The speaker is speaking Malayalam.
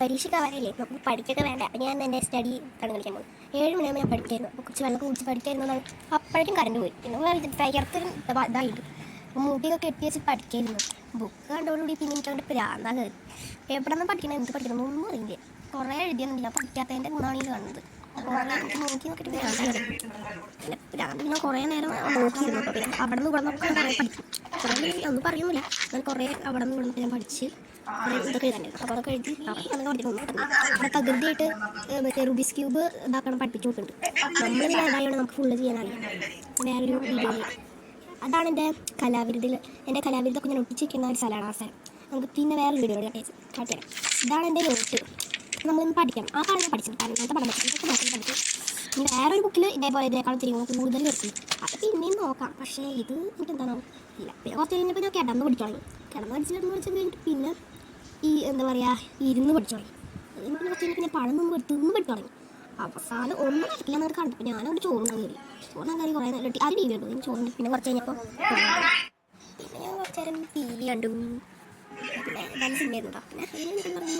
പരീക്ഷയ്ക്ക് ആവാനല്ലേ, നമുക്ക് പഠിക്കൊക്കെ വേണ്ട. അപ്പം ഞാൻ എൻ്റെ സ്റ്റഡി കണ്ടു കളിക്കാൻ പോകും. 7 മണിയാകുമ്പോൾ ഞാൻ പഠിക്കായിരുന്നു. അപ്പോൾ കുറച്ച് വെള്ളം കുടിച്ച് പഠിക്കായിരുന്നതാണ്. അപ്പോഴേക്കും കറണ്ട് പോയി. പിന്നെ ഭയങ്കരത്തിന് ഇതായിട്ട് മുടിയൊക്കെ കെട്ടി വെച്ച് പഠിക്കായിരുന്നു. ബുക്ക് കണ്ടോടുകൂടി പിന്നെ എനിക്ക് അവിടെ പ്രാന്താ കയറി. എവിടെ നിന്ന് പഠിക്കണം, എന്ത് പഠിക്കണം ഒന്നും അറിയില്ല. കുറേ എഴുതിയൊന്നുമില്ല, പഠിക്കാത്തതിൻ്റെ ഗുണമാണ് ഈ കാണുന്നത്. കുറേ എനിക്ക് നോക്കി നോക്കിയിട്ട് പ്രാന്താ കയറി. പിന്നെ പ്രാന്ത് പിന്നെ കുറേ നേരം നോക്കിയിരുന്നു. അപ്പോൾ പിന്നെ അവിടെ നിന്ന് ഇവിടെ നിന്നൊക്കെ കുറേ പഠിക്കും. കുറേ ഒന്നും പറയുന്നില്ല, ഞാൻ കുറേ അവിടെ നിന്ന് ഇവിടെ നിന്ന് ഞാൻ പഠിച്ച് ഇതൊക്കെ എഴുതാനായിരുന്നു. അപ്പോൾ അതൊക്കെ എഴുതി അവിടെ പകുതിയായിട്ട് മറ്റേ റുബിക്സ് ക്യൂബ് ഇതാക്കണം പഠിപ്പിച്ചു കൊടുക്കുന്നുണ്ട്. നമ്മൾ പിന്നെ അതായത് നമുക്ക് ഫുള്ള് ചെയ്യാനറിയാം. വേറൊരു വീഡിയോയിൽ അതാണ് എൻ്റെ കലാവിരുദ്ധൊക്കെ ഞാൻ ഒട്ടിച്ചിരിക്കുന്ന ഒരു സ്ഥലമാണ് ആ സ്ഥലം. നമുക്ക് പിന്നെ വേറൊരു വീഡിയോ കാട്ടിത്തരാം. ഇതാണ് എൻ്റെ നോട്ട്. നമ്മളിന്ന് പഠിക്കണം. ആ കാര്യം പഠിച്ചിട്ട് അങ്ങനത്തെ പഠനം പഠിച്ചു. ഇനി വേറൊരു ബുക്കിൽ ഇതേപോലെ ഇതിനേക്കാളും തിരിഞ്ഞ് കൂടുതൽ കിട്ടും. അത് പിന്നെയും നോക്കാം. പക്ഷേ ഇത് എനിക്ക് എന്താണോ ഇല്ല. പിന്നെ കുറച്ച് കഴിഞ്ഞപ്പോൾ ഞാൻ കിടന്ന് പഠിച്ചു തുടങ്ങി. പഠിച്ചു കഴിഞ്ഞിട്ട് പിന്നെ ഈ എന്താ പറയുക ഇരുന്ന് പഠിച്ചു തുടങ്ങി. പിന്നെ കുറച്ച് കഴിഞ്ഞാൽ പിന്നെ പഴം തിന്ന് പഠിച്ചു തുടങ്ങി. അവസാനം ഒന്നും കഴിക്കില്ല എന്നൊക്കെ കണ്ടപ്പോൾ ഞാനവിടെ ചോറുണ്ടാൻ കയറി. കുറേ നേരം അത് ടി വി കണ്ടു. ചോറിന് പിന്നെ കുറച്ച് കഴിഞ്ഞപ്പോൾ പിന്നെ ഞാൻ കുറച്ച് നേരം ടി വി കണ്ടു. പിന്നെ നല്ല സിനിമയായിരുന്നു കേട്ടോ. പിന്നെ പറഞ്ഞു